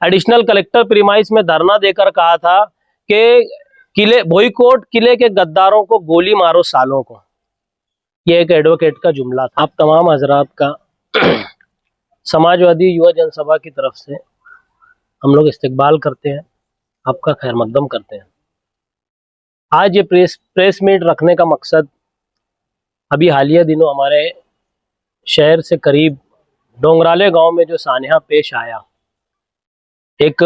Additional collector premise में धरना देकर कहा था कि बॉयकॉट किले के गद्दारों को गोली मारो सालों को। यह एक एडवोकेट का जुमला था। आप तमाम हजरात का समाजवादी युवा जनसभा की तरफ से हम लोग इस्तकबाल करते हैं, आपका खैर मकदम करते हैं। आज ये प्रेस मीट रखने का मकसद अभी हालिया दिनों हमारे शहर से करीब डोंगराले गांव में जो सान्या पेश आया, एक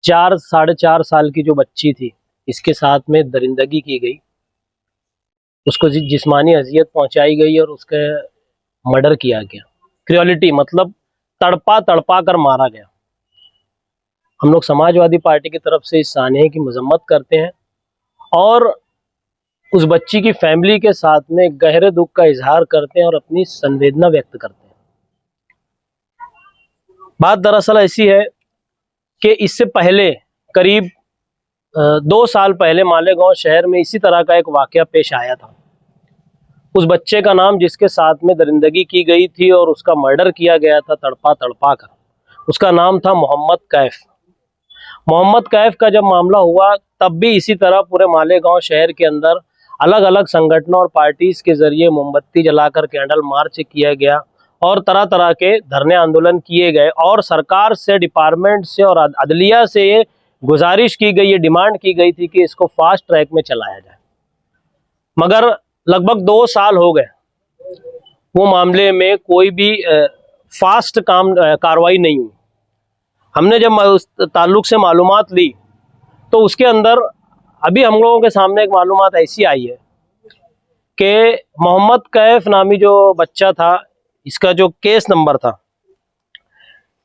4-4.5 साल की जो बच्ची थी, इसके साथ में दरिंदगी की गई, उसको जिस्मानी अजियत पहुंचाई गई और उसके मर्डर किया गया। क्रूएलिटी मतलब तड़पा कर मारा गया। हम लोग समाजवादी पार्टी की तरफ से इस सान्या की मजम्मत करते हैं और उस बच्ची की फैमिली के साथ में गहरे दुख का इजहार करते हैं और अपनी संवेदना व्यक्त करते हैं। बात दरअसल ऐसी है कि इससे पहले करीब 2 साल पहले मालेगांव शहर में इसी तरह का एक वाकया पेश आया था। उस बच्चे का नाम जिसके साथ में दरिंदगी की गई थी और उसका मर्डर किया गया था तड़पा कर, उसका नाम था मोहम्मद कैफ। मोहम्मद कैफ का जब मामला हुआ तब भी इसी तरह पूरे मालेगांव शहर के अंदर अलग अलग संगठनों और पार्टीज के जरिए मोमबत्ती जलाकर कैंडल मार्च किया गया और तरह तरह के धरने आंदोलन किए गए और सरकार से, डिपार्टमेंट से और अदलिया से ये गुजारिश की गई, ये डिमांड की गई थी कि इसको फास्ट ट्रैक में चलाया जाए। मगर लगभग 2 साल हो गए, वो मामले में कोई भी फास्ट कार्रवाई नहीं हुई। हमने जब उस ताल्लुक से मालूमात ली तो उसके अंदर अभी हम लोगों के सामने एक मालूमात ऐसी आई है कि मोहम्मद कैफ नामी जो बच्चा था, इसका जो केस नंबर था,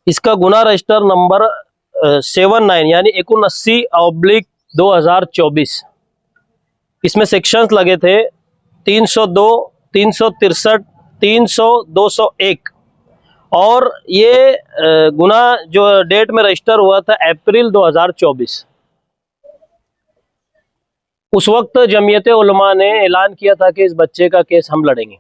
इसका गुना रजिस्टर नंबर 79 यानी 79/2024, इसमें सेक्शंस लगे थे 302, 363, 300, 201 और ये गुना जो डेट में रजिस्टर हुआ था अप्रैल 2024। उस वक्त जमीयत उलमा ने ऐलान किया था कि इस बच्चे का केस हम लड़ेंगे।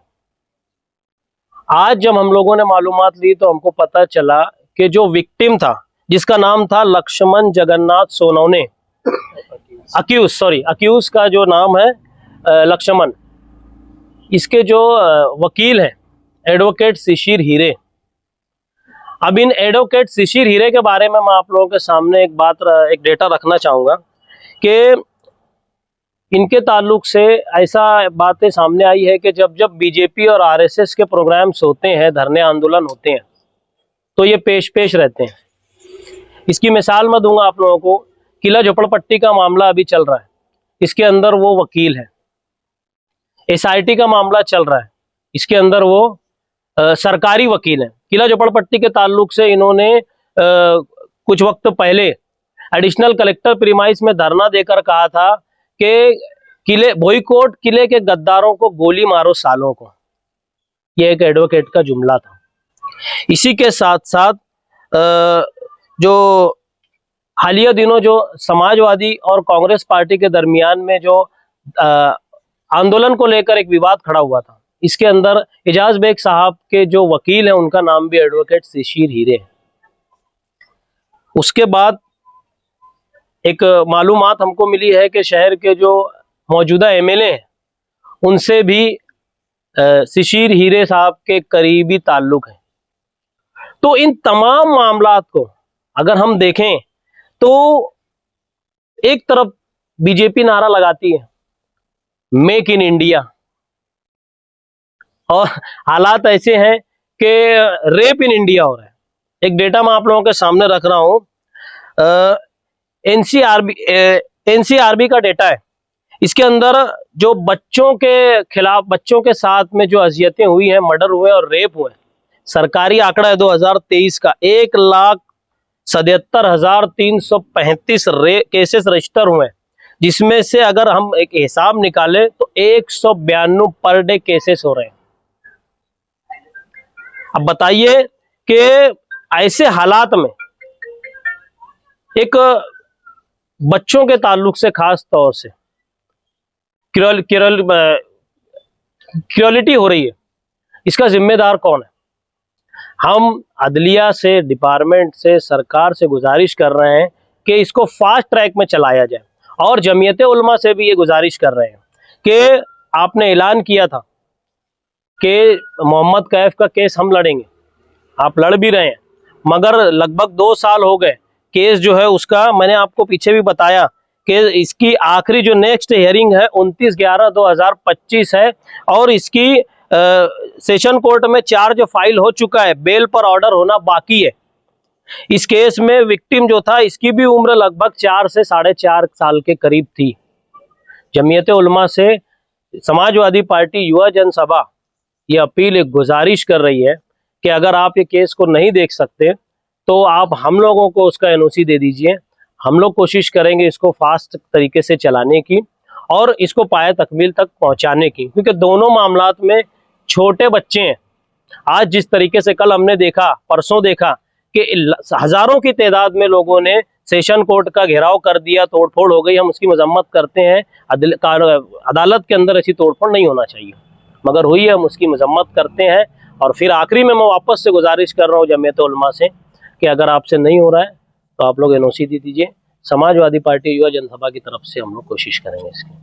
आज जब हम लोगों ने मालूमात ली तो हमको पता चला कि जो विक्टिम था, जिसका नाम था लक्ष्मण जगन्नाथ सोनवने, अक्यूज का जो नाम है लक्ष्मण, इसके जो वकील हैं एडवोकेट शिशिर हीरे। अब इन एडवोकेट शिशिर हीरे के बारे में मैं आप लोगों के सामने एक डेटा रखना चाहूँगा कि इनके ताल्लुक से ऐसा बातें सामने आई है कि जब बीजेपी और आरएसएस के प्रोग्राम्स होते हैं, धरने आंदोलन होते हैं, तो ये पेश रहते हैं। इसकी मिसाल मैं दूंगा आप लोगों को। किला झोपड़पट्टी का मामला अभी चल रहा है, इसके अंदर वो वकील है। एसआईटी का मामला चल रहा है, इसके अंदर वो सरकारी वकील हैं। किला झोपड़पट्टी के ताल्लुक से इन्होंने कुछ वक्त पहले एडिशनल कलेक्टर प्रीमाइस में धरना देकर कहा था कि बॉयकॉट किले के गद्दारों को गोली मारो सालों को। यह एक एडवोकेट का जुमला था। इसी के साथ साथ जो हालिया दिनों जो समाजवादी और कांग्रेस पार्टी के दरमियान में जो आंदोलन को लेकर एक विवाद खड़ा हुआ था, इसके अंदर एजाज बेग साहब के जो वकील हैं उनका नाम भी एडवोकेट शिशिर हीरे है। उसके बाद एक मालूमात हमको मिली है कि शहर के जो मौजूदा एमएलए हैं उनसे भी शिशिर हीरे साहब के करीबी ताल्लुक है। तो इन तमाम मामलात को अगर हम देखें तो एक तरफ बीजेपी नारा लगाती है मेक इन इंडिया, और हालात ऐसे हैं कि रेप इन इंडिया हो रहा है। एक डेटा मैं आप लोगों के सामने रख रहा हूं, एनसीआरबी का डेटा है। इसके अंदर जो बच्चों के खिलाफ, बच्चों के साथ में जो अजियतें हुई हैं, मर्डर हुए और रेप हुए, सरकारी आंकड़ा है 2023 का 1,77,335 केसेस रजिस्टर हुए, जिसमें से अगर हम एक हिसाब निकालें तो 192 पर डे केसेस हो रहे हैं। अब बताइए कि ऐसे हालात में एक बच्चों के ताल्लुक से खास तौर से क्रूएलिटी हो रही है, इसका जिम्मेदार कौन है? हम अदलिया से, डिपार्टमेंट से, सरकार से गुजारिश कर रहे हैं कि इसको फास्ट ट्रैक में चलाया जाए, और जमीयत उलमा से भी ये गुजारिश कर रहे हैं कि आपने ऐलान किया था कि मोहम्मद कैफ का केस हम लड़ेंगे, आप लड़ भी रहे हैं, मगर लगभग 2 साल हो गए केस जो है उसका, मैंने आपको पीछे भी बताया कि इसकी आखिरी जो नेक्स्ट हियरिंग है 29/11/2025 है, और इसकी सेशन कोर्ट में चार्ज फाइल हो चुका है, बेल पर ऑर्डर होना बाकी है। इस केस में विक्टिम जो था इसकी भी उम्र लगभग 4 से 4.5 साल के करीब थी। जमीयत उलमा से समाजवादी पार्टी युवा जनसभा ये अपील, एक गुजारिश कर रही है कि अगर आप ये केस को नहीं देख सकते तो आप हम लोगों को उसका एनओसी दे दीजिए, हम लोग कोशिश करेंगे इसको फास्ट तरीके से चलाने की और इसको पाए तकमील तक पहुंचाने की, क्योंकि दोनों मामलात में छोटे बच्चे हैं। आज जिस तरीके से कल हमने देखा, परसों देखा कि हजारों की तादाद में लोगों ने सेशन कोर्ट का घेराव कर दिया, तोड़फोड़ हो गई, हम उसकी मजम्मत करते हैं। अदालत के अंदर ऐसी तोड़फोड़ नहीं होना चाहिए, मगर हुई है, हम उसकी मजम्मत करते हैं। और फिर आखिरी में मैं वापस से गुजारिश कर रहा हूँ जमीयत उलमा से कि अगर आपसे नहीं हो रहा है तो आप लोग एनओसी दे दीजिए। समाजवादी पार्टी युवा जनसभा की तरफ से हम लोग कोशिश करेंगे इसकी।